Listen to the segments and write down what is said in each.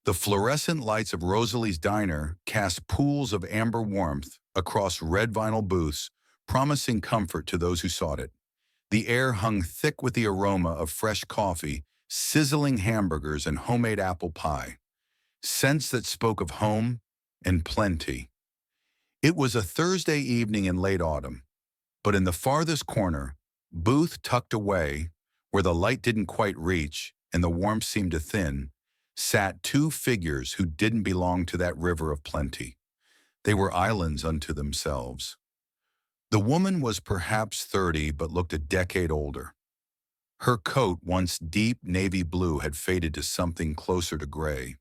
The fluorescent lights of Rosalie's diner cast pools of amber warmth across red vinyl booths, promising comfort to those who sought it. The air hung thick with the aroma of fresh coffee, sizzling hamburgers, and homemade apple pie, scents that spoke of home and plenty. It was a Thursday evening in late autumn, but in the farthest corner, booth tucked away, where the light didn't quite reach and the warmth seemed to thin, sat two figures who didn't belong to that river of plenty. They were islands unto themselves. The woman was perhaps 30 but looked a decade older. Her coat, once deep navy blue, had faded to something closer to gray.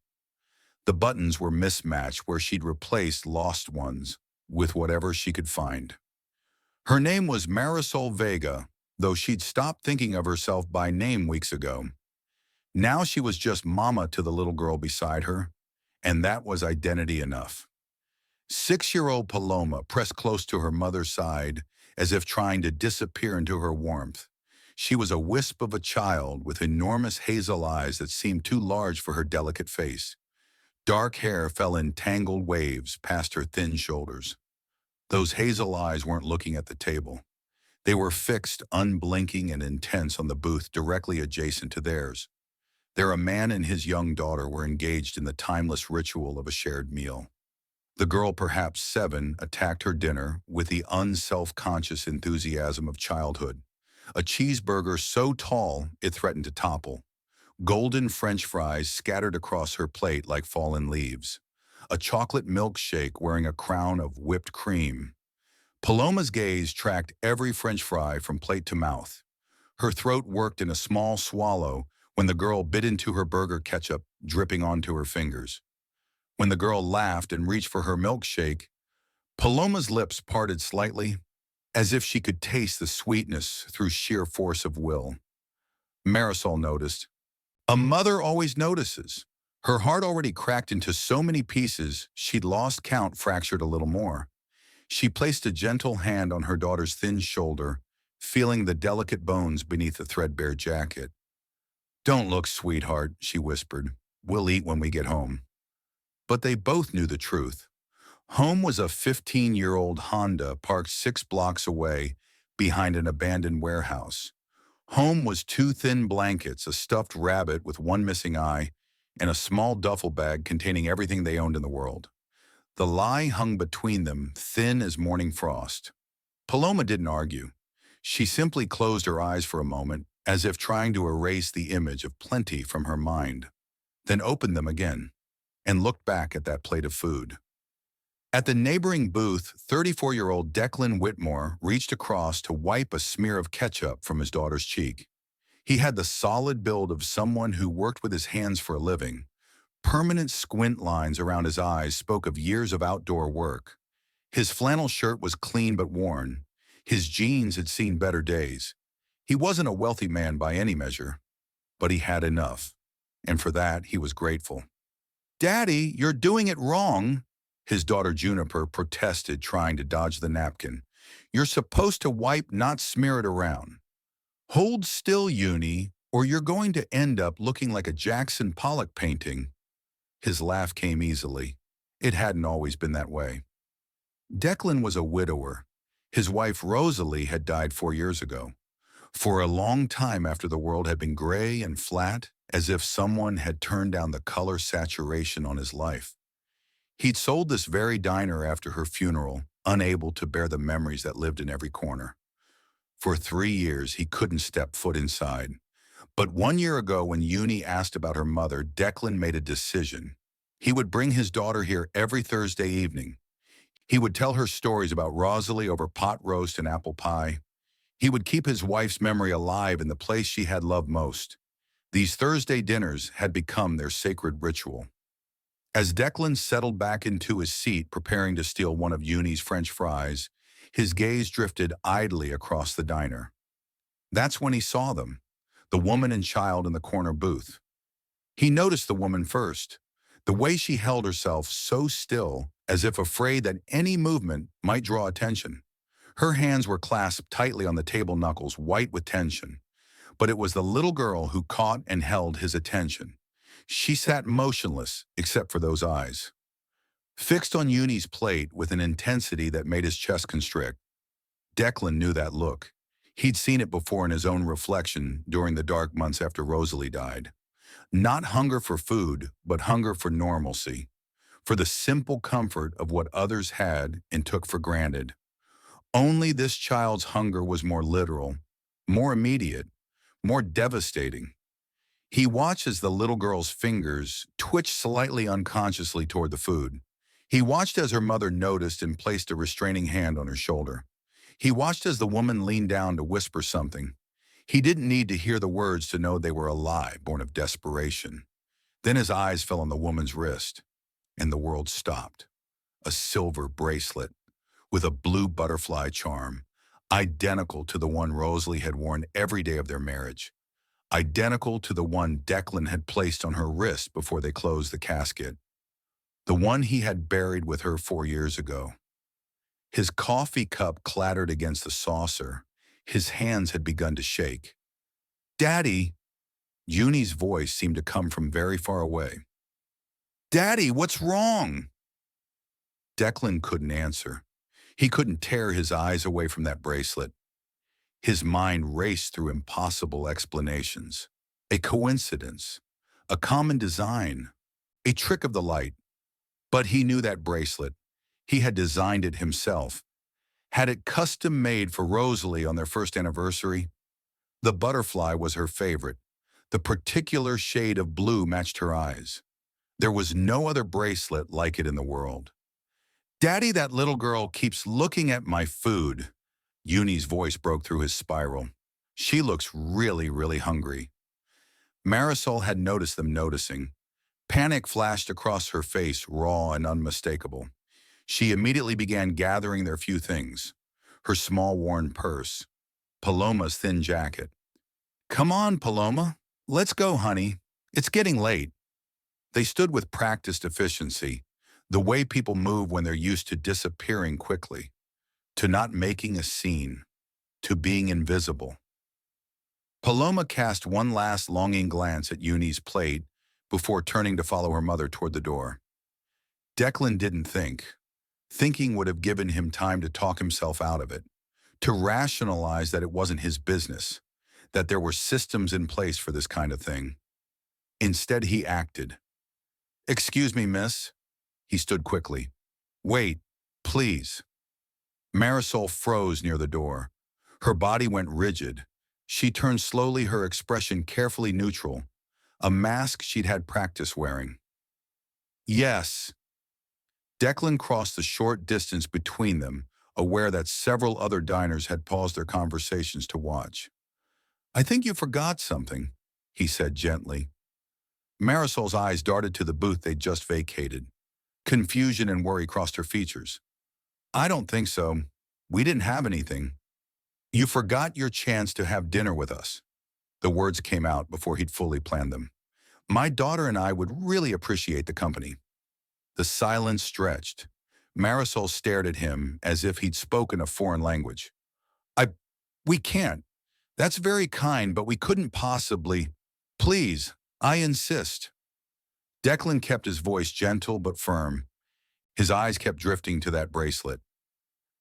The buttons were mismatched where she'd replaced lost ones with whatever she could find. Her name was Marisol Vega, though she'd stopped thinking of herself by name weeks ago. Now she was just mama to the little girl beside her, and that was identity enough. 6-year-old Paloma pressed close to her mother's side as if trying to disappear into her warmth. She was a wisp of a child with enormous hazel eyes that seemed too large for her delicate face. Dark hair fell in tangled waves past her thin shoulders. Those hazel eyes weren't looking at the table. They were fixed, unblinking, and intense on the booth directly adjacent to theirs. There a man and his young daughter were engaged in the timeless ritual of a shared meal. The girl, perhaps 7, attacked her dinner with the unself-conscious enthusiasm of childhood. A cheeseburger so tall it threatened to topple. Golden French fries scattered across her plate like fallen leaves. A chocolate milkshake wearing a crown of whipped cream. Paloma's gaze tracked every French fry from plate to mouth. Her throat worked in a small swallow when the girl bit into her burger ketchup, dripping onto her fingers. When the girl laughed and reached for her milkshake, Paloma's lips parted slightly, as if she could taste the sweetness through sheer force of will. Marisol noticed. A mother always notices. Her heart already cracked into so many pieces she'd lost count, fractured a little more. She placed a gentle hand on her daughter's thin shoulder, feeling the delicate bones beneath the threadbare jacket. "Don't look, sweetheart," she whispered. "We'll eat when we get home." But they both knew the truth. Home was a 15-year-old Honda parked 6 blocks away behind an abandoned warehouse. Home was 2 thin blankets, a stuffed rabbit with one missing eye, and a small duffel bag containing everything they owned in the world. The lie hung between them, thin as morning frost. Paloma didn't argue. She simply closed her eyes for a moment, as if trying to erase the image of plenty from her mind, then opened them again and looked back at that plate of food. At the neighboring booth, 34-year-old Declan Whitmore reached across to wipe a smear of ketchup from his daughter's cheek. He had the solid build of someone who worked with his hands for a living. Permanent squint lines around his eyes spoke of years of outdoor work. His flannel shirt was clean but worn. His jeans had seen better days. He wasn't a wealthy man by any measure, but he had enough, and for that he was grateful. "Daddy, you're doing it wrong," his daughter Juniper protested, trying to dodge the napkin. "You're supposed to wipe, not smear it around." "Hold still, Uni, or you're going to end up looking like a Jackson Pollock painting." His laugh came easily. It hadn't always been that way. Declan was a widower. His wife Rosalie had died 4 years ago. For a long time after the world had been gray and flat, as if someone had turned down the color saturation on his life. He'd sold this very diner after her funeral, unable to bear the memories that lived in every corner. For 3 years, he couldn't step foot inside. But 1 year ago, when Uni asked about her mother, Declan made a decision. He would bring his daughter here every Thursday evening. He would tell her stories about Rosalie over pot roast and apple pie. He would keep his wife's memory alive in the place she had loved most. These Thursday dinners had become their sacred ritual. As Declan settled back into his seat, preparing to steal one of Uni's French fries, his gaze drifted idly across the diner. That's when he saw them, the woman and child in the corner booth. He noticed the woman first, the way she held herself so still, as if afraid that any movement might draw attention. Her hands were clasped tightly on the table knuckles, white with tension. But it was the little girl who caught and held his attention. She sat motionless, except for those eyes, fixed on Uni's plate with an intensity that made his chest constrict. Declan knew that look. He'd seen it before in his own reflection during the dark months after Rosalie died. Not hunger for food, but hunger for normalcy, for the simple comfort of what others had and took for granted. Only this child's hunger was more literal, more immediate, more devastating. He watched as the little girl's fingers twitched slightly unconsciously toward the food. He watched as her mother noticed and placed a restraining hand on her shoulder. He watched as the woman leaned down to whisper something. He didn't need to hear the words to know they were a lie born of desperation. Then his eyes fell on the woman's wrist, and the world stopped. A silver bracelet with a blue butterfly charm, identical to the one Rosalie had worn every day of their marriage, identical to the one Declan had placed on her wrist before they closed the casket, the one he had buried with her 4 years ago. His coffee cup clattered against the saucer. His hands had begun to shake. "Daddy!" Uni's voice seemed to come from very far away. "Daddy, what's wrong?" Declan couldn't answer. He couldn't tear his eyes away from that bracelet. His mind raced through impossible explanations. A coincidence, a common design, a trick of the light. But he knew that bracelet. He had designed it himself. Had it custom made for Rosalie on their first anniversary. The butterfly was her favorite. The particular shade of blue matched her eyes. There was no other bracelet like it in the world. "Daddy, that little girl keeps looking at my food." Uni's voice broke through his spiral. "She looks really, really hungry." Marisol had noticed them noticing. Panic flashed across her face, raw and unmistakable. She immediately began gathering their few things. Her small worn purse, Paloma's thin jacket. "Come on, Paloma. Let's go, honey. It's getting late." They stood with practiced efficiency, the way people move when they're used to disappearing quickly, to not making a scene, to being invisible. Paloma cast one last longing glance at Uni's plate before turning to follow her mother toward the door. Declan didn't think. Thinking would have given him time to talk himself out of it, to rationalize that it wasn't his business, that there were systems in place for this kind of thing. Instead, he acted. "Excuse me, miss." He stood quickly. "Wait, please." Marisol froze near the door. Her body went rigid. She turned slowly, her expression carefully neutral, a mask she'd had practice wearing. "Yes." Declan crossed the short distance between them, aware that several other diners had paused their conversations to watch. "I think you forgot something," he said gently. Marisol's eyes darted to the booth they'd just vacated. Confusion and worry crossed her features. "I don't think so. We didn't have anything." "You forgot your chance to have dinner with us." The words came out before he'd fully planned them. "My daughter and I would really appreciate the company." The silence stretched. Marisol stared at him as if he'd spoken a foreign language. We can't. That's very kind, but we couldn't possibly." "Please, I insist." Declan kept his voice gentle but firm. His eyes kept drifting to that bracelet.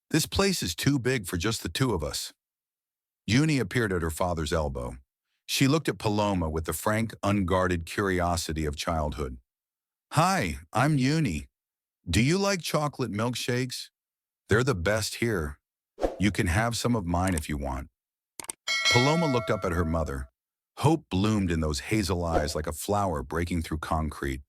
"This place is too big for just the two of us." Uni appeared at her father's elbow. She looked at Paloma with the frank, unguarded curiosity of childhood. "Hi, I'm Uni. Do you like chocolate milkshakes? They're the best here. You can have some of mine if you want." Paloma looked up at her mother. Hope bloomed in those hazel eyes like a flower breaking through concrete.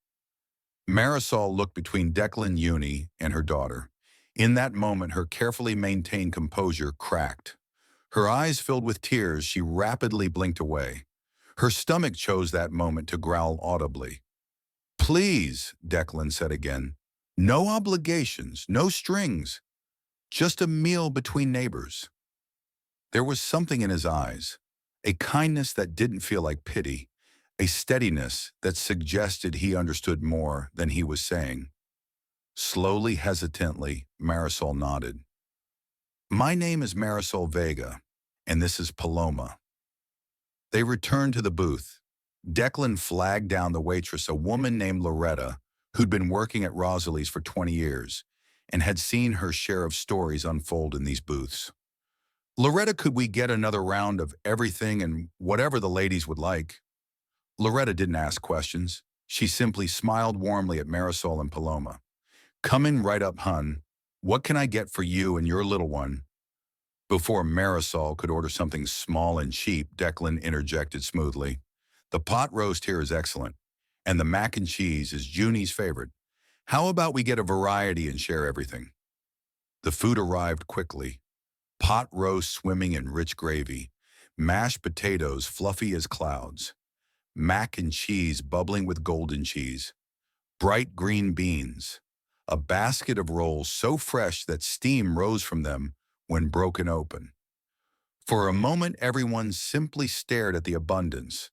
Marisol looked between Declan, Uni, and her daughter. In that moment, her carefully maintained composure cracked. Her eyes filled with tears, she rapidly blinked away. Her stomach chose that moment to growl audibly. "Please," Declan said again. "No obligations, no strings. Just a meal between neighbors." There was something in his eyes, a kindness that didn't feel like pity, a steadiness that suggested he understood more than he was saying. Slowly, hesitantly, Marisol nodded. "My name is Marisol Vega, and this is Paloma." They returned to the booth. Declan flagged down the waitress, a woman named Loretta, who'd been working at Rosalie's for 20 years and had seen her share of stories unfold in these booths. Loretta, could we get another round of everything and whatever the ladies would like? Loretta didn't ask questions. She simply smiled warmly at Marisol and Paloma. Coming right up, hun. What can I get for you and your little one? Before Marisol could order something small and cheap, Declan interjected smoothly. The pot roast here is excellent, and the mac and cheese is Junie's favorite. How about we get a variety and share everything? The food arrived quickly. Pot roast swimming in rich gravy, mashed potatoes fluffy as clouds, mac and cheese bubbling with golden cheese, bright green beans, a basket of rolls so fresh that steam rose from them when broken open. For a moment, everyone simply stared at the abundance.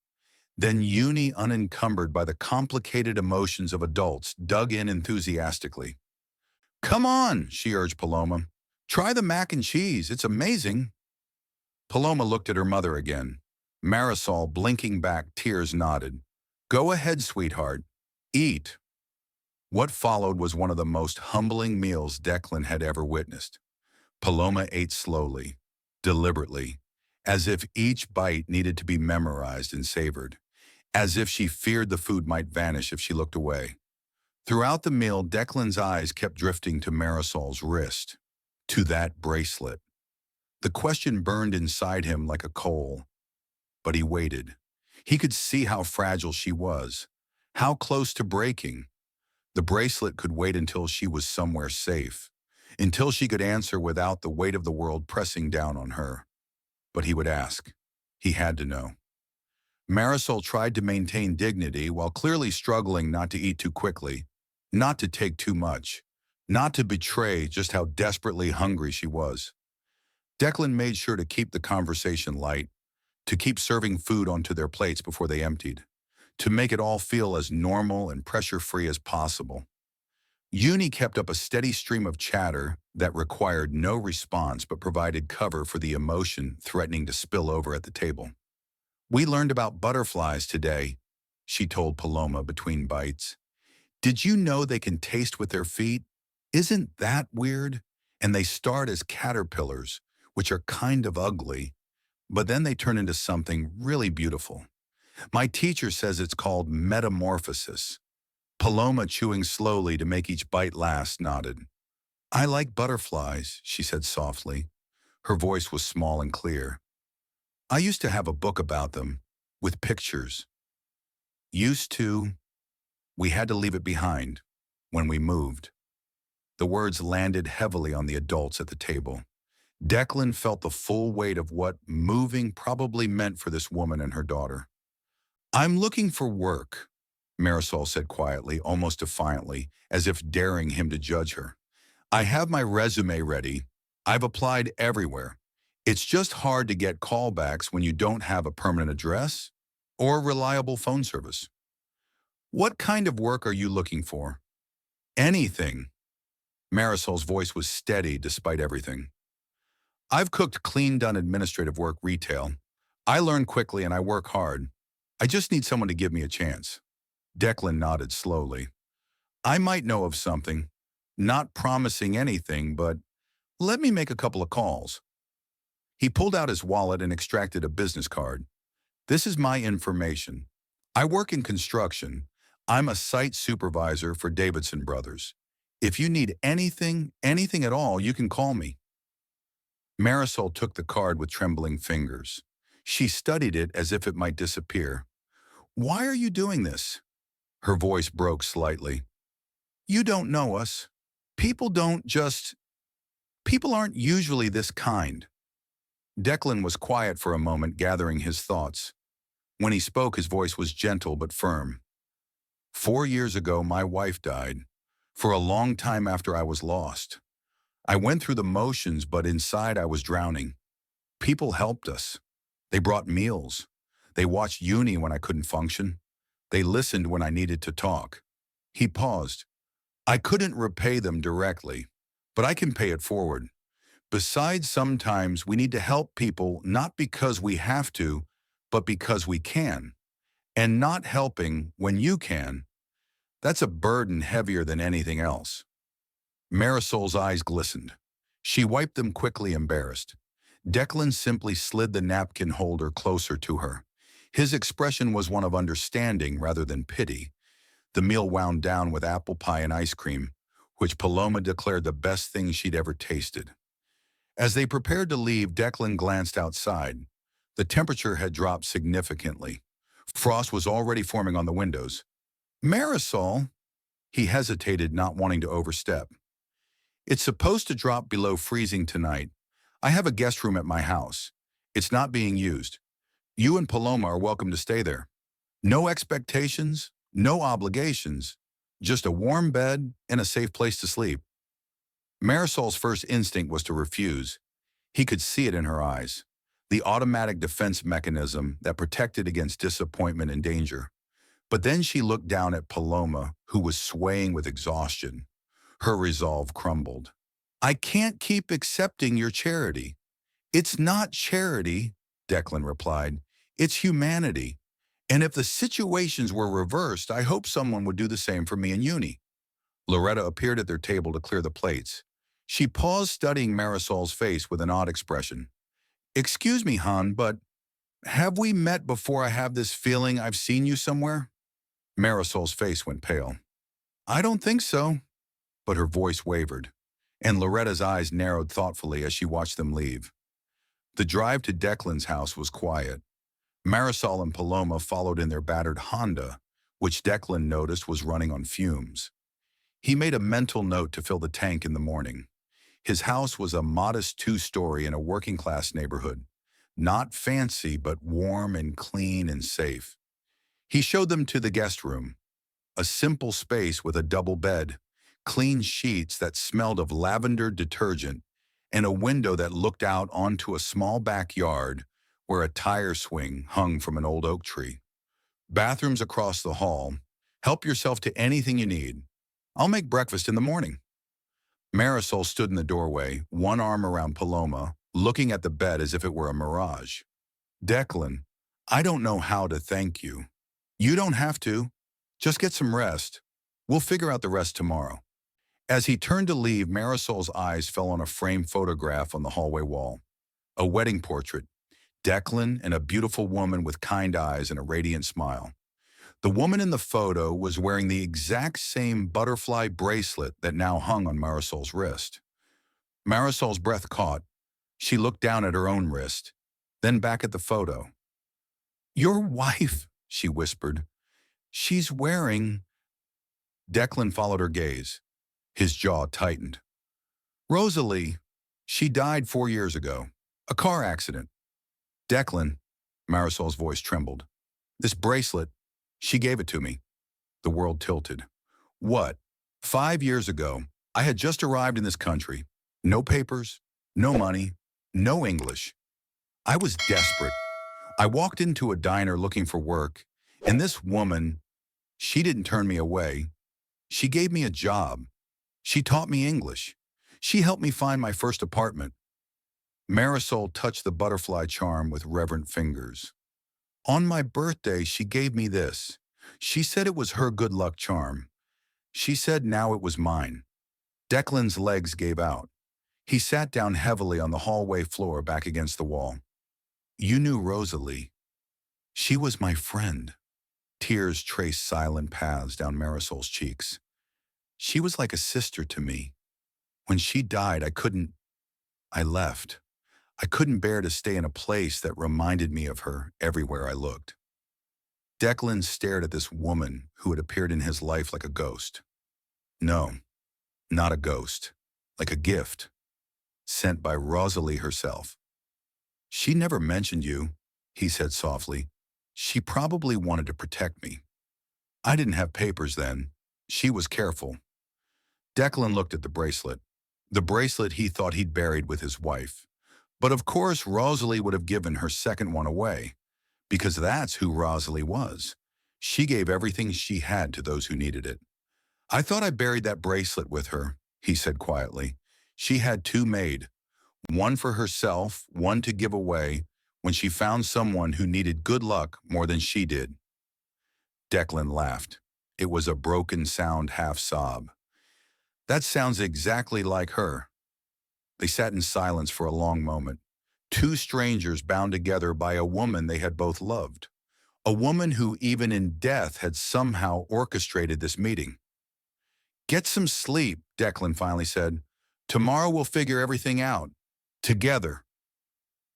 Then Uni, unencumbered by the complicated emotions of adults, dug in enthusiastically. Come on, she urged Paloma. Try the mac and cheese. It's amazing. Paloma looked at her mother again. Marisol, blinking back, tears nodded. Go ahead, sweetheart. Eat. What followed was one of the most humbling meals Declan had ever witnessed. Paloma ate slowly, deliberately, as if each bite needed to be memorized and savored, as if she feared the food might vanish if she looked away. Throughout the meal, Declan's eyes kept drifting to Marisol's wrist, to that bracelet. The question burned inside him like a coal, but he waited. He could see how fragile she was, how close to breaking. The bracelet could wait until she was somewhere safe, until she could answer without the weight of the world pressing down on her. But he would ask. He had to know. Marisol tried to maintain dignity while clearly struggling not to eat too quickly, not to take too much, not to betray just how desperately hungry she was. Declan made sure to keep the conversation light, to keep serving food onto their plates before they emptied, to make it all feel as normal and pressure-free as possible. Uni kept up a steady stream of chatter that required no response but provided cover for the emotion threatening to spill over at the table. We learned about butterflies today, she told Paloma between bites. Did you know they can taste with their feet? Isn't that weird? And they start as caterpillars, which are kind of ugly, but then they turn into something really beautiful. My teacher says it's called metamorphosis. Paloma, chewing slowly to make each bite last, nodded. I like butterflies, she said softly. Her voice was small and clear. I used to have a book about them, with pictures. Used to. We had to leave it behind when we moved. The words landed heavily on the adults at the table. Declan felt the full weight of what moving probably meant for this woman and her daughter. I'm looking for work, Marisol said quietly, almost defiantly, as if daring him to judge her. I have my resume ready. I've applied everywhere. It's just hard to get callbacks when you don't have a permanent address or reliable phone service. What kind of work are you looking for? Anything. Marisol's voice was steady despite everything. I've cooked clean done administrative work retail. I learn quickly and I work hard. I just need someone to give me a chance. Declan nodded slowly. I might know of something. Not promising anything, but let me make a couple of calls. He pulled out his wallet and extracted a business card. This is my information. I work in construction. I'm a site supervisor for Davidson Brothers. If you need anything at all, you can call me. Marisol took the card with trembling fingers. She studied it as if it might disappear. Why are you doing this? Her voice broke slightly. You don't know us. People aren't usually this kind. Declan was quiet for a moment, gathering his thoughts. When he spoke, his voice was gentle but firm. 4 years ago, my wife died. For a long time after I was lost. I went through the motions, but inside I was drowning. People helped us. They brought meals. They watched Uni when I couldn't function. They listened when I needed to talk. He paused. I couldn't repay them directly, but I can pay it forward. Besides, sometimes we need to help people not because we have to, but because we can. And not helping when you can, that's a burden heavier than anything else. Marisol's eyes glistened. She wiped them quickly, embarrassed. Declan simply slid the napkin holder closer to her. His expression was one of understanding rather than pity. The meal wound down with apple pie and ice cream, which Paloma declared the best thing she'd ever tasted. As they prepared to leave, Declan glanced outside. The temperature had dropped significantly. Frost was already forming on the windows. Marisol, he hesitated, not wanting to overstep. It's supposed to drop below freezing tonight. I have a guest room at my house. It's not being used. You and Paloma are welcome to stay there. No expectations, no obligations, just a warm bed and a safe place to sleep. Marisol's first instinct was to refuse. He could see it in her eyes, the automatic defense mechanism that protected against disappointment and danger. But then she looked down at Paloma, who was swaying with exhaustion. Her resolve crumbled. I can't keep accepting your charity. It's not charity, Declan replied. It's humanity. And if the situations were reversed, I hope someone would do the same for me and Uni. Loretta appeared at their table to clear the plates. She paused, studying Marisol's face with an odd expression. Excuse me, Han, but have we met before? I have this feeling I've seen you somewhere? Marisol's face went pale. I don't think so, but her voice wavered, and Loretta's eyes narrowed thoughtfully as she watched them leave. The drive to Declan's house was quiet. Marisol and Paloma followed in their battered Honda, which Declan noticed was running on fumes. He made a mental note to fill the tank in the morning. His house was a modest two-story in a working-class neighborhood. Not fancy, but warm and clean and safe. He showed them to the guest room, a simple space with a double bed, clean sheets that smelled of lavender detergent, and a window that looked out onto a small backyard where a tire swing hung from an old oak tree. Bathrooms across the hall. Help yourself to anything you need. I'll make breakfast in the morning. Marisol stood in the doorway, one arm around Paloma, looking at the bed as if it were a mirage. Declan, I don't know how to thank you. You don't have to. Just get some rest. We'll figure out the rest tomorrow. As he turned to leave, Marisol's eyes fell on a framed photograph on the hallway wall. A wedding portrait. Declan and a beautiful woman with kind eyes and a radiant smile. The woman in the photo was wearing the exact same butterfly bracelet that now hung on Marisol's wrist. Marisol's breath caught. She looked down at her own wrist, then back at the photo. Your wife, she whispered. She's wearing... Declan followed her gaze. His jaw tightened. Rosalie, she died 4 years ago. A car accident. Declan, Marisol's voice trembled. This bracelet, she gave it to me. The world tilted. What? 5 years ago, I had just arrived in this country. No papers, no money, no English. I was desperate. I walked into a diner looking for work, and this woman, she didn't turn me away. She gave me a job. She taught me English. She helped me find my first apartment. Marisol touched the butterfly charm with reverent fingers. On my birthday, she gave me this. She said it was her good luck charm. She said now it was mine. Declan's legs gave out. He sat down heavily on the hallway floor back against the wall. You knew Rosalie. She was my friend. Tears traced silent paths down Marisol's cheeks. She was like a sister to me. When she died, I left. I couldn't bear to stay in a place that reminded me of her everywhere I looked. Declan stared at this woman who had appeared in his life like a ghost. No, not a ghost, like a gift, sent by Rosalie herself. She never mentioned you, he said softly. She probably wanted to protect me. I didn't have papers then. She was careful. Declan looked at the bracelet he thought he'd buried with his wife. But of course, Rosalie would have given her second one away, because that's who Rosalie was. She gave everything she had to those who needed it. I thought I buried that bracelet with her, he said quietly. She had 2 made, one for herself, one to give away when she found someone who needed good luck more than she did. Declan laughed. It was a broken sound half-sob. That sounds exactly like her. They sat in silence for a long moment. Two strangers bound together by a woman they had both loved. A woman who, even in death, had somehow orchestrated this meeting. "Get some sleep," Declan finally said. "Tomorrow we'll figure everything out. Together."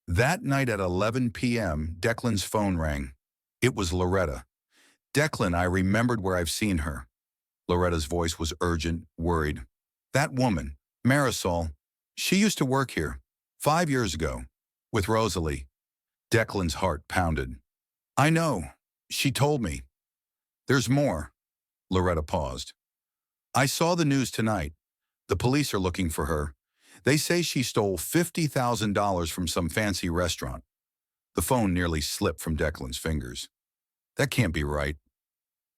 That night at 11 p.m., Declan's phone rang. It was Loretta. "Declan, I remembered where I've seen her." Loretta's voice was urgent, worried. "That woman, Marisol, she used to work here 5 years ago with Rosalie." Declan's heart pounded. "I know. She told me." "There's more." Loretta paused. "I saw the news tonight. The police are looking for her. They say she stole $50,000 from some fancy restaurant." The phone nearly slipped from Declan's fingers. "That can't be right."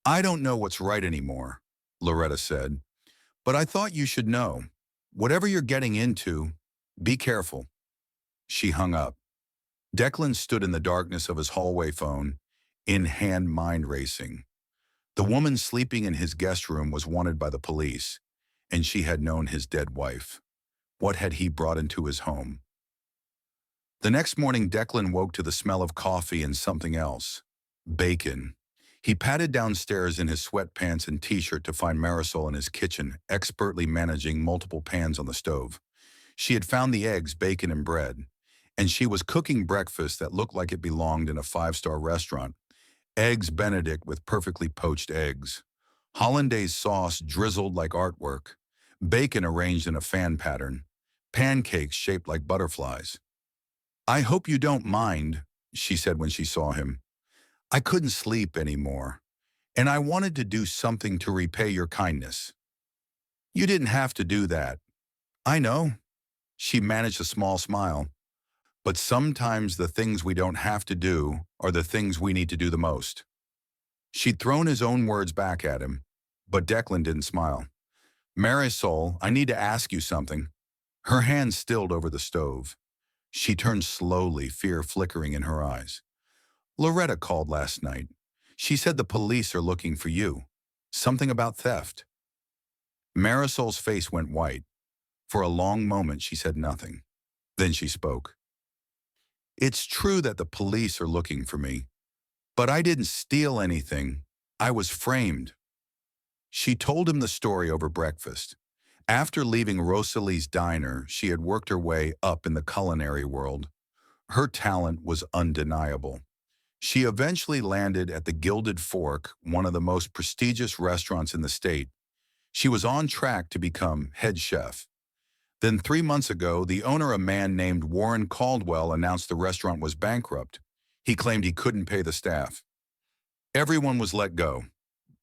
"I don't know what's right anymore," Loretta said. "But I thought you should know. Whatever you're getting into, be careful." She hung up. Declan stood in the darkness of his hallway phone, in hand mind racing. The woman sleeping in his guest room was wanted by the police, and she had known his dead wife. What had he brought into his home? The next morning, Declan woke to the smell of coffee and something else. Bacon. He padded downstairs in his sweatpants and t-shirt to find Marisol in his kitchen, expertly managing multiple pans on the stove. She had found the eggs, bacon, and bread, and she was cooking breakfast that looked like it belonged in a five-star restaurant. Eggs Benedict with perfectly poached eggs. Hollandaise sauce drizzled like artwork. Bacon arranged in a fan pattern. Pancakes shaped like butterflies. "I hope you don't mind," she said when she saw him. "I couldn't sleep anymore, and I wanted to do something to repay your kindness." "You didn't have to do that." "I know." She managed a small smile. "But sometimes the things we don't have to do are the things we need to do the most." She'd thrown his own words back at him, but Declan didn't smile. "Marisol, I need to ask you something." Her hand stilled over the stove. She turned slowly, fear flickering in her eyes. "Loretta called last night. She said the police are looking for you. Something about theft." Marisol's face went white. For a long moment, she said nothing. Then she spoke. "It's true that the police are looking for me, but I didn't steal anything. I was framed." She told him the story over breakfast. After leaving Rosalie's diner, she had worked her way up in the culinary world. Her talent was undeniable. She eventually landed at the Gilded Fork, one of the most prestigious restaurants in the state. She was on track to become head chef. Then 3 months ago, the owner, a man named Warren Caldwell, announced the restaurant was bankrupt. He claimed he couldn't pay the staff. Everyone was let go,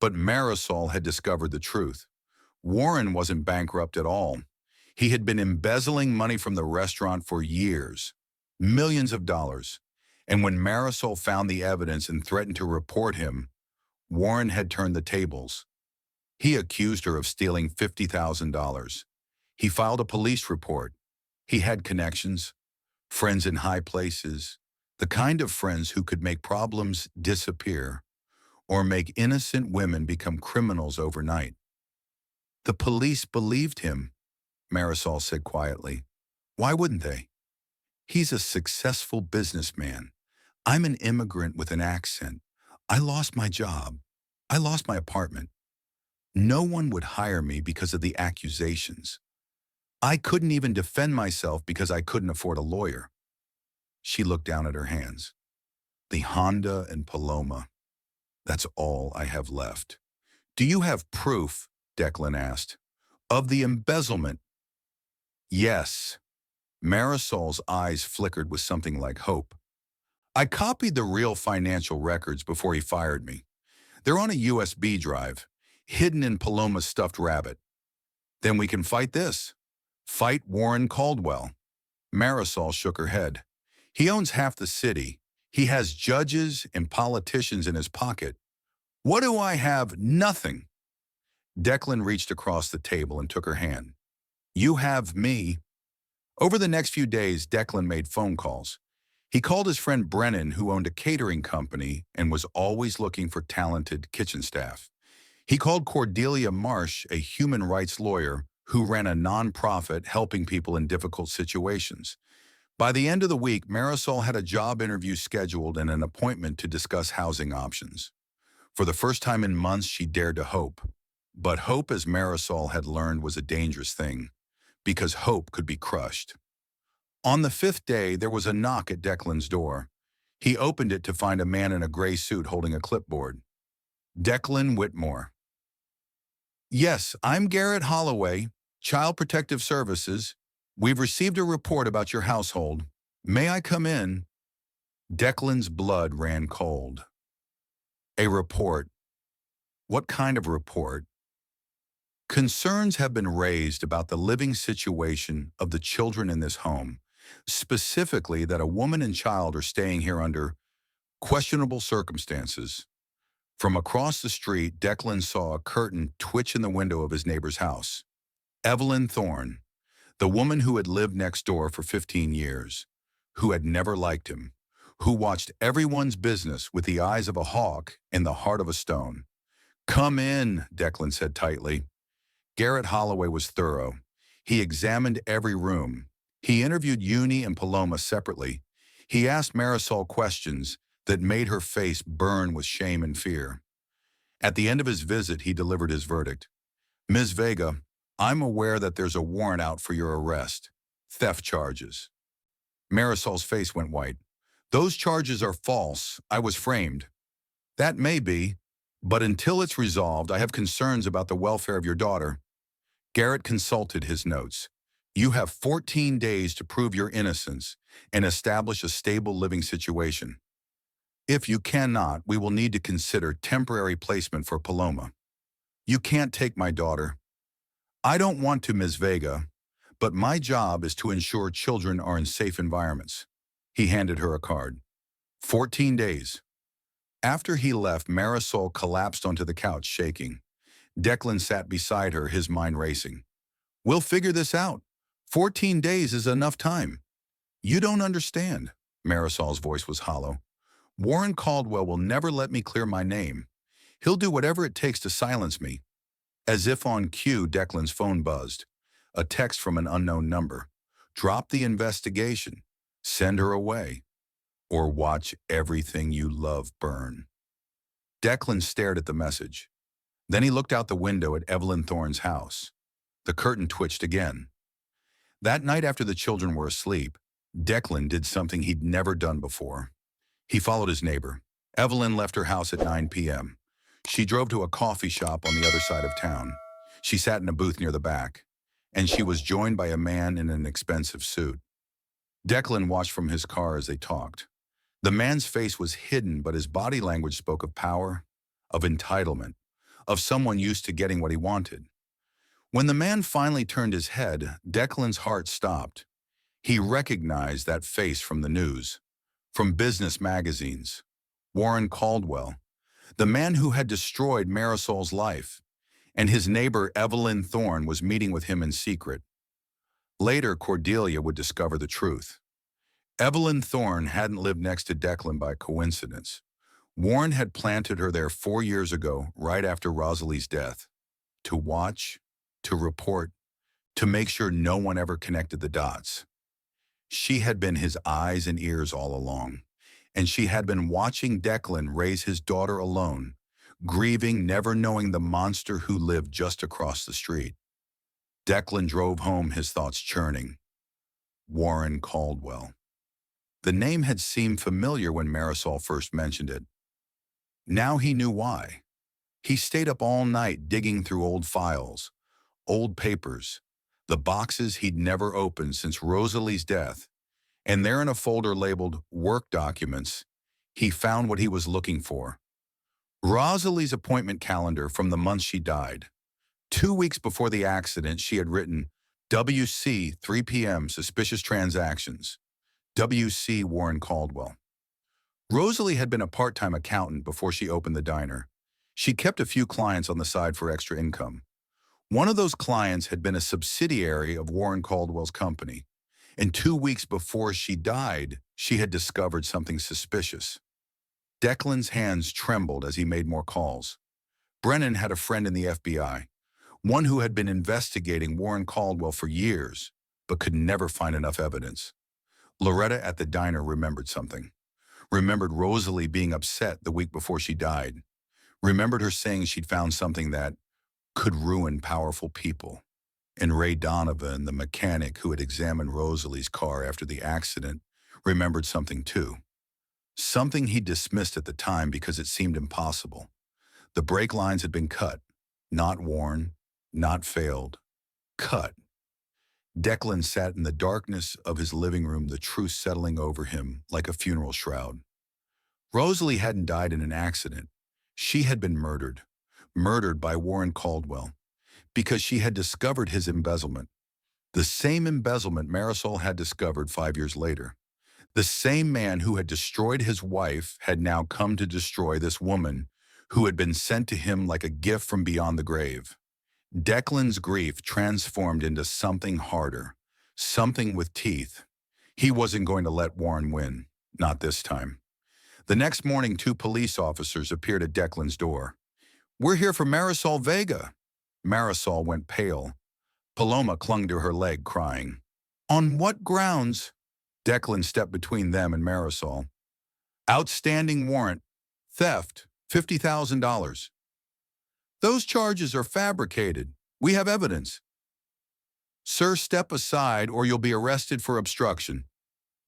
but Marisol had discovered the truth. Warren wasn't bankrupt at all. He had been embezzling money from the restaurant for years, millions of dollars. And when Marisol found the evidence and threatened to report him, Warren had turned the tables. He accused her of stealing $50,000. He filed a police report. He had connections, friends in high places, the kind of friends who could make problems disappear or make innocent women become criminals overnight. "The police believed him," Marisol said quietly. "Why wouldn't they? He's a successful businessman. I'm an immigrant with an accent. I lost my job. I lost my apartment. No one would hire me because of the accusations. I couldn't even defend myself because I couldn't afford a lawyer." She looked down at her hands. "The Honda and Paloma. That's all I have left." "Do you have proof," Declan asked, "of the embezzlement?" "Yes." Marisol's eyes flickered with something like hope. "I copied the real financial records before he fired me. They're on a USB drive, hidden in Paloma's stuffed rabbit. Then we can fight this. Fight Warren Caldwell." Marisol shook her head. "He owns half the city. He has judges and politicians in his pocket. What do I have? Nothing." Declan reached across the table and took her hand. "You have me." Over the next few days, Declan made phone calls. He called his friend Brennan, who owned a catering company and was always looking for talented kitchen staff. He called Cordelia Marsh, a human rights lawyer who ran a nonprofit helping people in difficult situations. By the end of the week, Marisol had a job interview scheduled and an appointment to discuss housing options. For the first time in months, she dared to hope. But hope, as Marisol had learned, was a dangerous thing, because hope could be crushed. On the fifth day, there was a knock at Declan's door. He opened it to find a man in a gray suit holding a clipboard. Declan Whitmore. Yes, I'm Garrett Holloway, Child Protective Services. We've received a report about your household. May I come in? Declan's blood ran cold. A report. What kind of report? Concerns have been raised about the living situation of the children in this home, specifically that a woman and child are staying here under questionable circumstances. From across the street, Declan saw a curtain twitch in the window of his neighbor's house. Evelyn Thorne, the woman who had lived next door for 15 years, who had never liked him, who watched everyone's business with the eyes of a hawk and the heart of a stone. Come in, Declan said tightly. Garrett Holloway was thorough. He examined every room. He interviewed Uni and Paloma separately. He asked Marisol questions that made her face burn with shame and fear. At the end of his visit, he delivered his verdict. Ms. Vega, I'm aware that there's a warrant out for your arrest. Theft charges. Marisol's face went white. Those charges are false. I was framed. That may be, but until it's resolved, I have concerns about the welfare of your daughter. Garrett consulted his notes. You have 14 days to prove your innocence and establish a stable living situation. If you cannot, we will need to consider temporary placement for Paloma. You can't take my daughter. I don't want to, Ms. Vega, but my job is to ensure children are in safe environments. He handed her a card. 14 days. After he left, Marisol collapsed onto the couch, shaking. Declan sat beside her, his mind racing. We'll figure this out. 14 days is enough time. You don't understand. Marisol's voice was hollow. Warren Caldwell will never let me clear my name. He'll do whatever it takes to silence me. As if on cue, Declan's phone buzzed. A text from an unknown number. Drop the investigation. Send her away. Or watch everything you love burn. Declan stared at the message. Then he looked out the window at Evelyn Thorne's house. The curtain twitched again. That night after the children were asleep, Declan did something he'd never done before. He followed his neighbor. Evelyn left her house at 9 p.m. She drove to a coffee shop on the other side of town. She sat in a booth near the back, and she was joined by a man in an expensive suit. Declan watched from his car as they talked. The man's face was hidden, but his body language spoke of power, of entitlement, of someone used to getting what he wanted. When the man finally turned his head, Declan's heart stopped. He recognized that face from the news, from business magazines. Warren Caldwell, the man who had destroyed Marisol's life, and his neighbor Evelyn Thorne was meeting with him in secret. Later, Cordelia would discover the truth. Evelyn Thorne hadn't lived next to Declan by coincidence. Warren had planted her there 4 years ago, right after Rosalie's death, to watch, to report, to make sure no one ever connected the dots. She had been his eyes and ears all along, and she had been watching Declan raise his daughter alone, grieving, never knowing the monster who lived just across the street. Declan drove home, his thoughts churning. Warren Caldwell. The name had seemed familiar when Marisol first mentioned it. Now he knew why. He stayed up all night digging through old files, old papers, the boxes he'd never opened since Rosalie's death, and there in a folder labeled Work Documents, he found what he was looking for. Rosalie's appointment calendar from the month she died. 2 weeks before the accident, she had written, WC, 3 p.m., suspicious transactions. WC Warren Caldwell. Rosalie had been a part-time accountant before she opened the diner. She kept a few clients on the side for extra income. One of those clients had been a subsidiary of Warren Caldwell's company, and 2 weeks before she died, She had discovered something suspicious. Declan's hands trembled as he made more calls. Brennan had a friend in the FBI, one who had been investigating Warren Caldwell for years, but could never find enough evidence. Loretta at the diner remembered something. Remembered Rosalie being upset the week before she died. Remembered her saying she'd found something that could ruin powerful people. And Ray Donovan, the mechanic who had examined Rosalie's car after the accident, remembered something too. Something he dismissed at the time because it seemed impossible. The brake lines had been cut, not worn, not failed. Cut. Declan sat in the darkness of his living room, the truth settling over him like a funeral shroud. Rosalie hadn't died in an accident. She had been murdered. Murdered by Warren Caldwell. Because she had discovered his embezzlement. The same embezzlement Marisol had discovered 5 years later. The same man who had destroyed his wife had now come to destroy this woman who had been sent to him like a gift from beyond the grave. Declan's grief transformed into something harder, something with teeth. He wasn't going to let Warren win, not this time. The next morning, 2 police officers appeared at Declan's door. "We're here for Marisol Vega." Marisol went pale. Paloma clung to her leg, crying. "On what grounds?" Declan stepped between them and Marisol. "Outstanding warrant. Theft. $50,000. "Those charges are fabricated. We have evidence." "Sir, step aside or you'll be arrested for obstruction."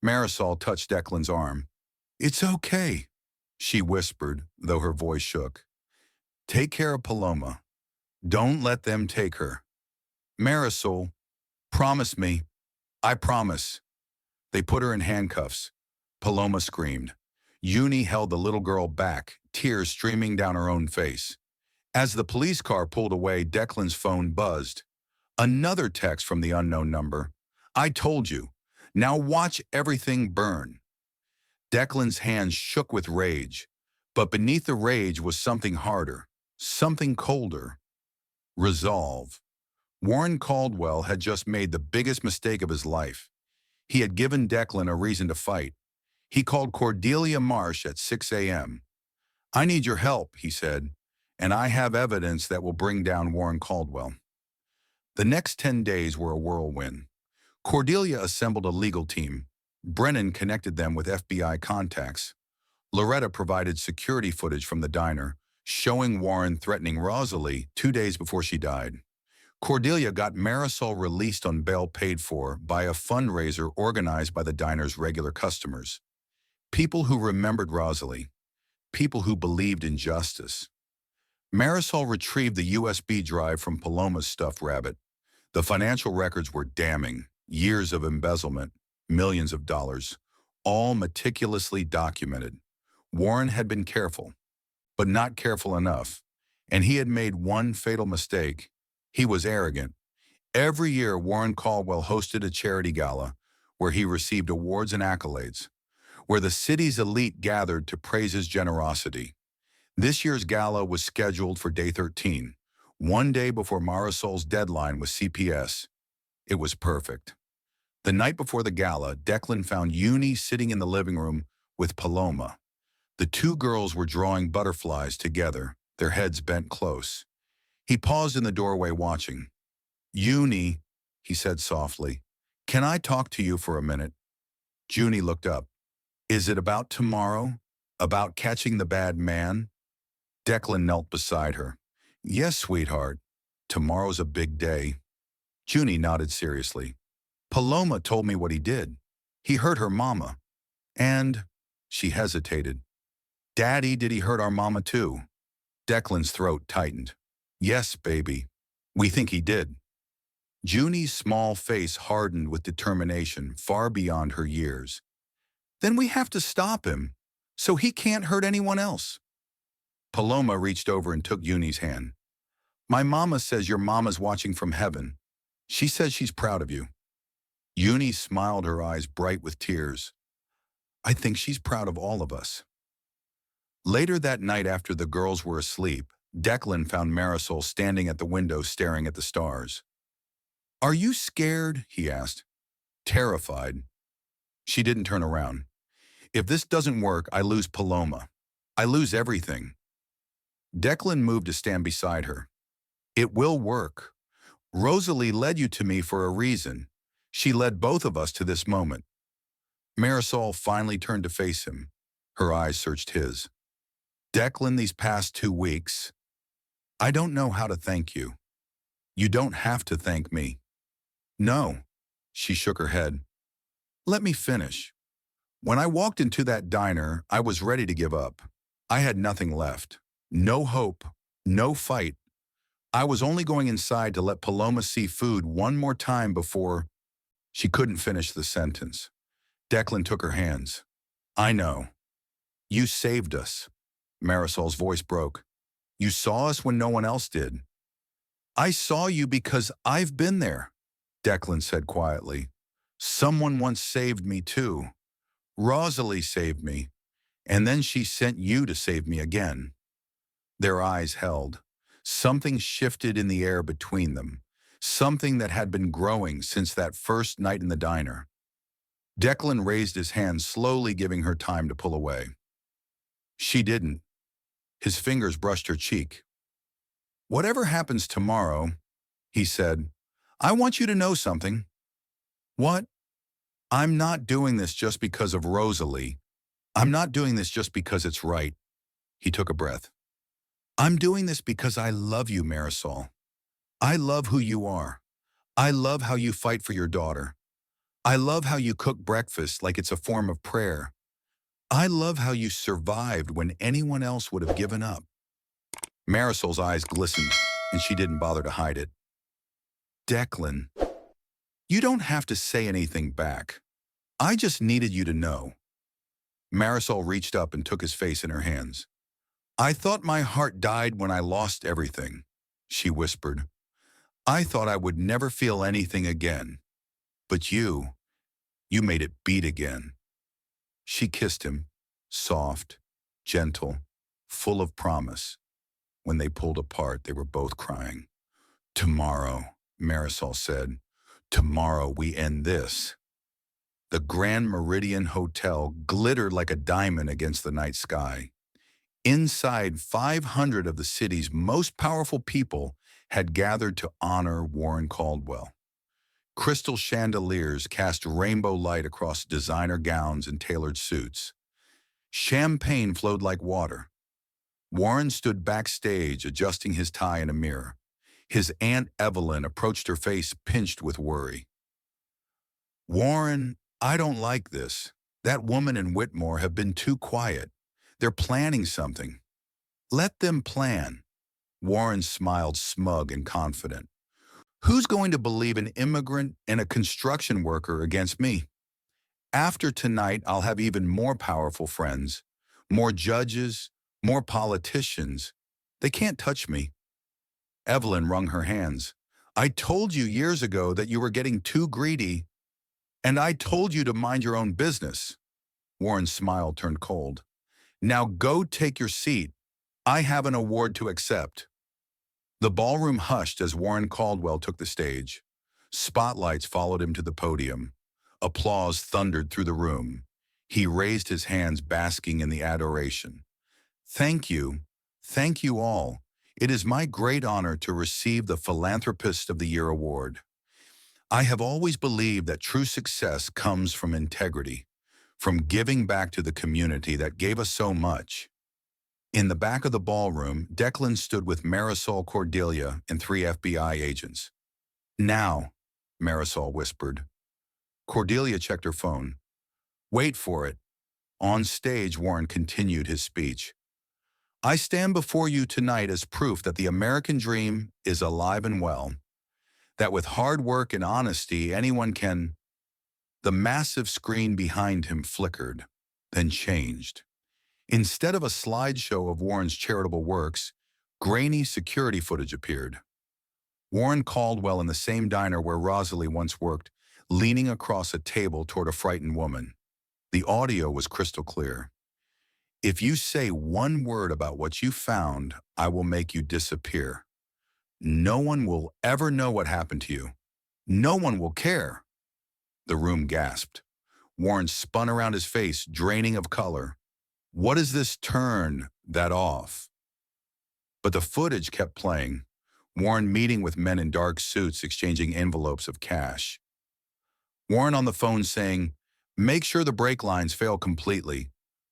Marisol touched Declan's arm. "It's okay," she whispered, though her voice shook. "Take care of Paloma. Don't let them take her." "Marisol, promise me." "I promise." They put her in handcuffs. Paloma screamed. Uni held the little girl back, tears streaming down her own face. As the police car pulled away, Declan's phone buzzed. Another text from the unknown number. "I told you. Now watch everything burn." Declan's hands shook with rage, but beneath the rage was something harder, something colder. Resolve. Warren Caldwell had just made the biggest mistake of his life. He had given Declan a reason to fight. He called Cordelia Marsh at 6 a.m. "I need your help," he said, "and I have evidence that will bring down Warren Caldwell." The next 10 days were a whirlwind. Cordelia assembled a legal team. Brennan connected them with FBI contacts. Loretta provided security footage from the diner, showing Warren threatening Rosalie 2 days before she died. Cordelia got Marisol released on bail paid for by a fundraiser organized by the diner's regular customers. People who remembered Rosalie. People who believed in justice. Marisol retrieved the USB drive from Paloma's stuffed rabbit. The financial records were damning. Years of embezzlement, millions of dollars, all meticulously documented. Warren had been careful, but not careful enough, and he had made one fatal mistake. He was arrogant. Every year, Warren Caldwell hosted a charity gala where he received awards and accolades, where the city's elite gathered to praise his generosity. This year's gala was scheduled for day 13, one day before Marisol's deadline with CPS. It was perfect. The night before the gala, Declan found Uni sitting in the living room with Paloma. The 2 girls were drawing butterflies together, their heads bent close. He paused in the doorway watching. "Uni," he said softly, "can I talk to you for a minute?" Junie looked up. "Is it about tomorrow? About catching the bad man?" Declan knelt beside her. "Yes, sweetheart. Tomorrow's a big day." Junie nodded seriously. "Paloma told me what he did. He hurt her mama. And," she hesitated, "Daddy, did he hurt our mama too?" Declan's throat tightened. "Yes, baby. We think he did." Junie's small face hardened with determination far beyond her years. "Then we have to stop him, so he can't hurt anyone else." Paloma reached over and took Uni's hand. "My mama says your mama's watching from heaven. She says she's proud of you." Uni smiled, her eyes bright with tears. "I think she's proud of all of us." Later that night, after the girls were asleep, Declan found Marisol standing at the window staring at the stars. "Are you scared?" he asked. Terrified. She didn't turn around. If this doesn't work, I lose Paloma. I lose everything. Declan moved to stand beside her. It will work. Rosalie led you to me for a reason. She led both of us to this moment. Marisol finally turned to face him. Her eyes searched his. Declan, these past 2 weeks, I don't know how to thank you. You don't have to thank me. No. She shook her head. Let me finish. When I walked into that diner, I was ready to give up. I had nothing left. No hope. No fight. I was only going inside to let Paloma see food one more time before... She couldn't finish the sentence. Declan took her hands. I know. You saved us. Marisol's voice broke. You saw us when no one else did. I saw you because I've been there, Declan said quietly. Someone once saved me too. Rosalie saved me, and then she sent you to save me again. Their eyes held. Something shifted in the air between them, something that had been growing since that first night in the diner. Declan raised his hand, slowly giving her time to pull away. She didn't. His fingers brushed her cheek. Whatever happens tomorrow, he said, I want you to know something. What? I'm not doing this just because of Rosalie. I'm not doing this just because it's right. He took a breath. I'm doing this because I love you, Marisol. I love who you are. I love how you fight for your daughter. I love how you cook breakfast like it's a form of prayer. I love how you survived when anyone else would have given up. Marisol's eyes glistened, and she didn't bother to hide it. Declan, you don't have to say anything back. I just needed you to know. Marisol reached up and took his face in her hands. I thought my heart died when I lost everything, she whispered. I thought I would never feel anything again. But you made it beat again. She kissed him, soft, gentle, full of promise. When they pulled apart, they were both crying. Tomorrow, Marisol said, tomorrow we end this. The Grand Meridian Hotel glittered like a diamond against the night sky. Inside, 500 of the city's most powerful people had gathered to honor Warren Caldwell. Crystal chandeliers cast rainbow light across designer gowns and tailored suits. Champagne flowed like water. Warren stood backstage, adjusting his tie in a mirror. His Aunt Evelyn approached her face pinched with worry. Warren, I don't like this. That woman and Whitmore have been too quiet. They're planning something. Let them plan. Warren smiled, smug and confident. Who's going to believe an immigrant and a construction worker against me? After tonight, I'll have even more powerful friends, more judges, more politicians. They can't touch me. Evelyn wrung her hands. I told you years ago that you were getting too greedy, and I told you to mind your own business. Warren's smile turned cold. Now go take your seat. I have an award to accept. The ballroom hushed as Warren Caldwell took the stage. Spotlights followed him to the podium. Applause thundered through the room. He raised his hands, basking in the adoration. Thank you all. It is my great honor to receive the Philanthropist of the Year award. I have always believed that true success comes from integrity, from giving back to the community that gave us so much. In the back of the ballroom, Declan stood with Marisol, Cordelia, and 3 FBI agents. Now, Marisol whispered. Cordelia checked her phone. Wait for it. On stage, Warren continued his speech. I stand before you tonight as proof that the American dream is alive and well, that with hard work and honesty, anyone can... The massive screen behind him flickered, then changed. Instead of a slideshow of Warren's charitable works, grainy security footage appeared. Warren Caldwell in the same diner where Rosalie once worked, leaning across a table toward a frightened woman. The audio was crystal clear. If you say one word about what you found, I will make you disappear. No one will ever know what happened to you. No one will care. The room gasped. Warren spun around his face, draining of color. What is this turn that off? But the footage kept playing. Warren meeting with men in dark suits exchanging envelopes of cash. Warren on the phone saying, make sure the brake lines fail completely.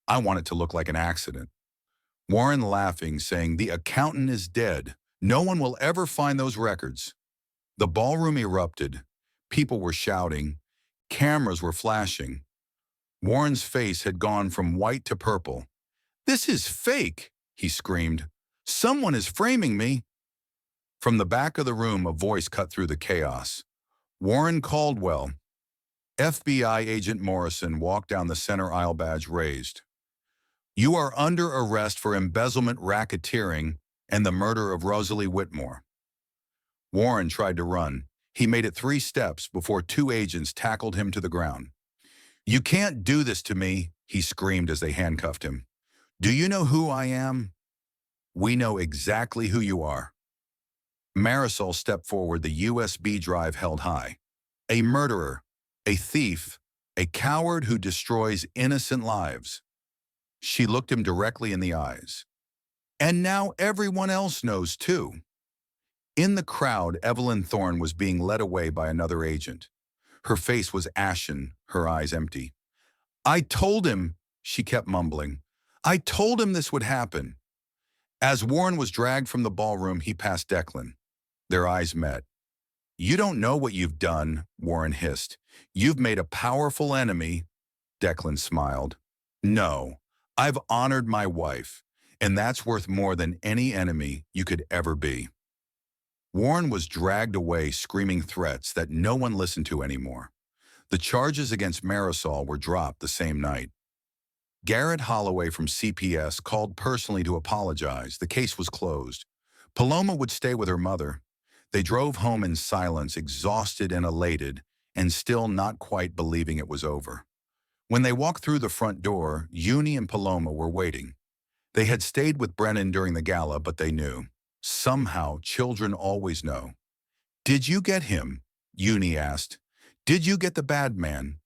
I want it to look like an accident. Warren laughing, saying, the accountant is dead. No one will ever find those records. The ballroom erupted. People were shouting. Cameras were flashing. Warren's face had gone from white to purple. This is fake, he screamed. Someone is framing me. From the back of the room, a voice cut through the chaos. Warren Caldwell. FBI agent Morrison walked down the center aisle, badge raised. You are under arrest for embezzlement, racketeering, and the murder of Rosalie Whitmore. Warren tried to run. He made it 3 steps before 2 agents tackled him to the ground. You can't do this to me, he screamed as they handcuffed him. Do you know who I am? We know exactly who you are. Marisol stepped forward, the USB drive held high. A murderer, a thief, a coward who destroys innocent lives. She looked him directly in the eyes. And now everyone else knows too. In the crowd, Evelyn Thorne was being led away by another agent. Her face was ashen, her eyes empty. I told him, she kept mumbling. I told him this would happen. As Warren was dragged from the ballroom, he passed Declan. Their eyes met. You don't know what you've done, Warren hissed. You've made a powerful enemy. Declan smiled. No, I've honored my wife, and that's worth more than any enemy you could ever be. Warren was dragged away screaming threats that no one listened to anymore. The charges against Marisol were dropped the same night. Garrett Holloway from CPS called personally to apologize. The case was closed. Paloma would stay with her mother. They drove home in silence, exhausted and elated, and still not quite believing it was over. When they walked through the front door, Uni and Paloma were waiting. They had stayed with Brennan during the gala, but they knew. Somehow, children always know. Did you get him? Uni asked. Did you get the bad man?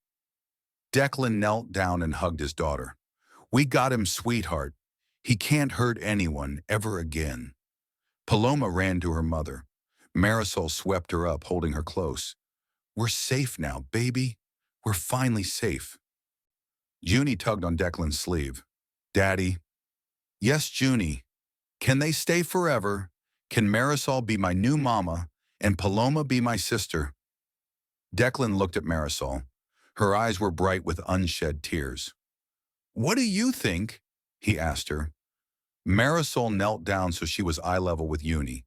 Declan knelt down and hugged his daughter. We got him, sweetheart. He can't hurt anyone ever again. Paloma ran to her mother. Marisol swept her up, holding her close. We're safe now, baby. We're finally safe. Junie tugged on Declan's sleeve. Daddy. Yes, Junie. Can they stay forever? Can Marisol be my new mama and Paloma be my sister? Declan looked at Marisol. Her eyes were bright with unshed tears. What do you think? He asked her. Marisol knelt down so she was eye level with Uni.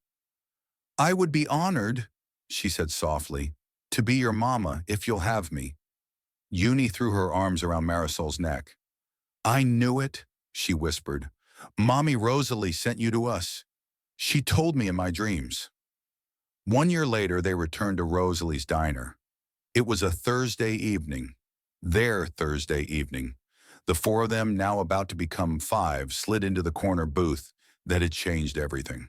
I would be honored, she said softly, to be your mama if you'll have me. Uni threw her arms around Marisol's neck. I knew it, she whispered. Mommy Rosalie sent you to us. She told me in my dreams. 1 year later, they returned to Rosalie's diner. It was a Thursday evening. Their Thursday evening. The 4 of them, now about to become 5, slid into the corner booth that had changed everything.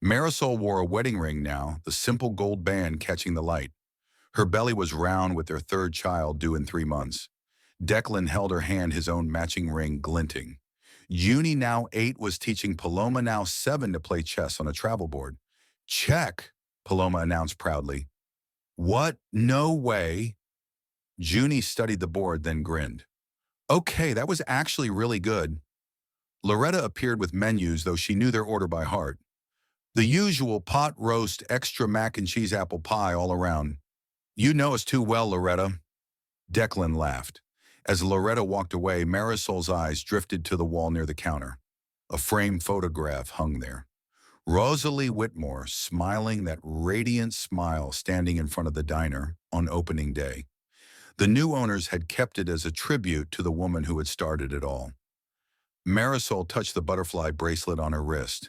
Marisol wore a wedding ring now, the simple gold band catching the light. Her belly was round with their 3rd child due in 3 months. Declan held her hand, his own matching ring glinting. Uni, now 8, was teaching Paloma, now 7, to play chess on a travel board. Check, Paloma announced proudly. What? No way. Junie studied the board, then grinned. Okay, that was actually really good. Loretta appeared with menus, though she knew their order by heart. The usual pot roast, extra mac and cheese apple pie all around. You know us too well, Loretta. Declan laughed. As Loretta walked away, Marisol's eyes drifted to the wall near the counter. A framed photograph hung there. Rosalie Whitmore, smiling that radiant smile, standing in front of the diner on opening day. The new owners had kept it as a tribute to the woman who had started it all. Marisol touched the butterfly bracelet on her wrist.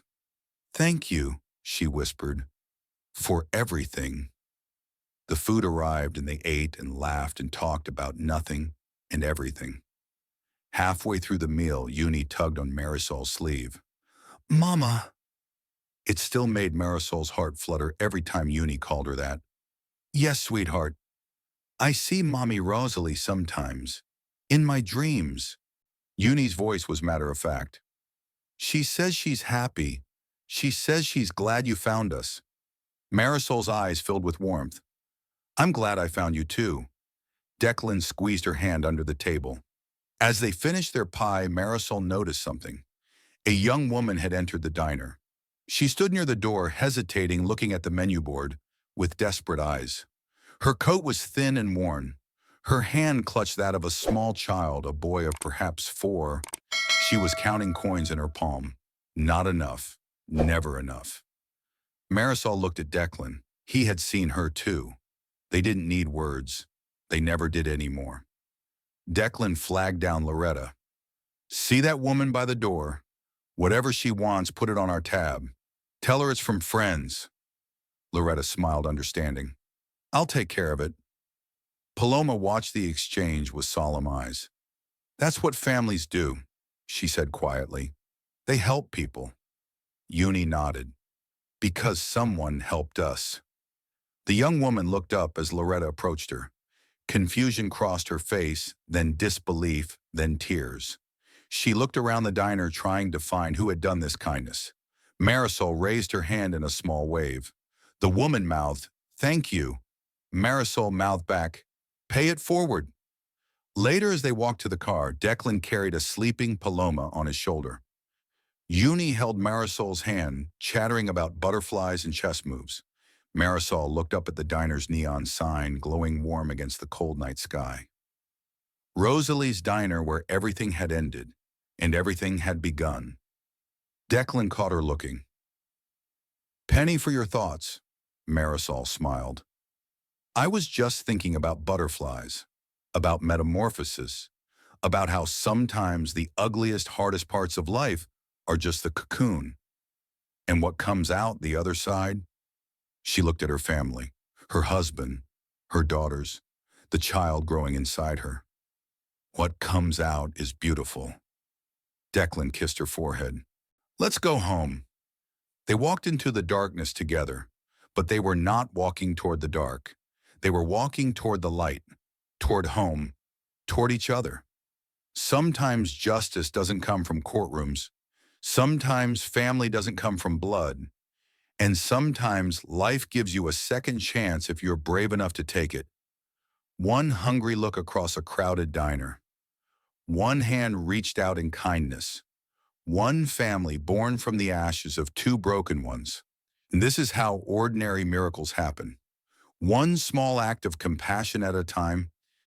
Thank you, she whispered, for everything. The food arrived and they ate and laughed and talked about nothing and everything. Halfway through the meal, Uni tugged on Marisol's sleeve. Mama. It still made Marisol's heart flutter every time Uni called her that. Yes, sweetheart. I see Mommy Rosalie sometimes. In my dreams. Uni's voice was matter-of-fact. She says she's happy. She says she's glad you found us. Marisol's eyes filled with warmth. I'm glad I found you too. Declan squeezed her hand under the table. As they finished their pie, Marisol noticed something. A young woman had entered the diner. She stood near the door, hesitating, looking at the menu board, with desperate eyes. Her coat was thin and worn. Her hand clutched that of a small child, a boy of perhaps 4. She was counting coins in her palm. Not enough. Never enough. Marisol looked at Declan. He had seen her too. They didn't need words. They never did anymore. Declan flagged down Loretta. See that woman by the door? Whatever she wants, put it on our tab. Tell her it's from friends. Loretta smiled, understanding. I'll take care of it. Paloma watched the exchange with solemn eyes. That's what families do, she said quietly. They help people. Uni nodded. Because someone helped us. The young woman looked up as Loretta approached her. Confusion crossed her face, then disbelief, then tears. She looked around the diner trying to find who had done this kindness. Marisol raised her hand in a small wave. The woman mouthed, "Thank you." Marisol mouthed back, "Pay it forward." Later, as they walked to the car, Declan carried a sleeping Paloma on his shoulder. Uni held Marisol's hand, chattering about butterflies and chess moves. Marisol looked up at the diner's neon sign, glowing warm against the cold night sky. Rosalie's diner, where everything had ended, and everything had begun. Declan caught her looking. "Penny for your thoughts," Marisol smiled. "I was just thinking about butterflies, about metamorphosis, about how sometimes the ugliest, hardest parts of life are just the cocoon. And what comes out the other side?" She looked at her family, her husband, her daughters, the child growing inside her. What comes out is beautiful. Declan kissed her forehead. "Let's go home." They walked into the darkness together, but they were not walking toward the dark. They were walking toward the light, toward home, toward each other. Sometimes justice doesn't come from courtrooms. Sometimes family doesn't come from blood. And sometimes life gives you a second chance if you're brave enough to take it. One hungry look across a crowded diner. One hand reached out in kindness. One family born from the ashes of 2 broken ones. And this is how ordinary miracles happen. One small act of compassion at a time,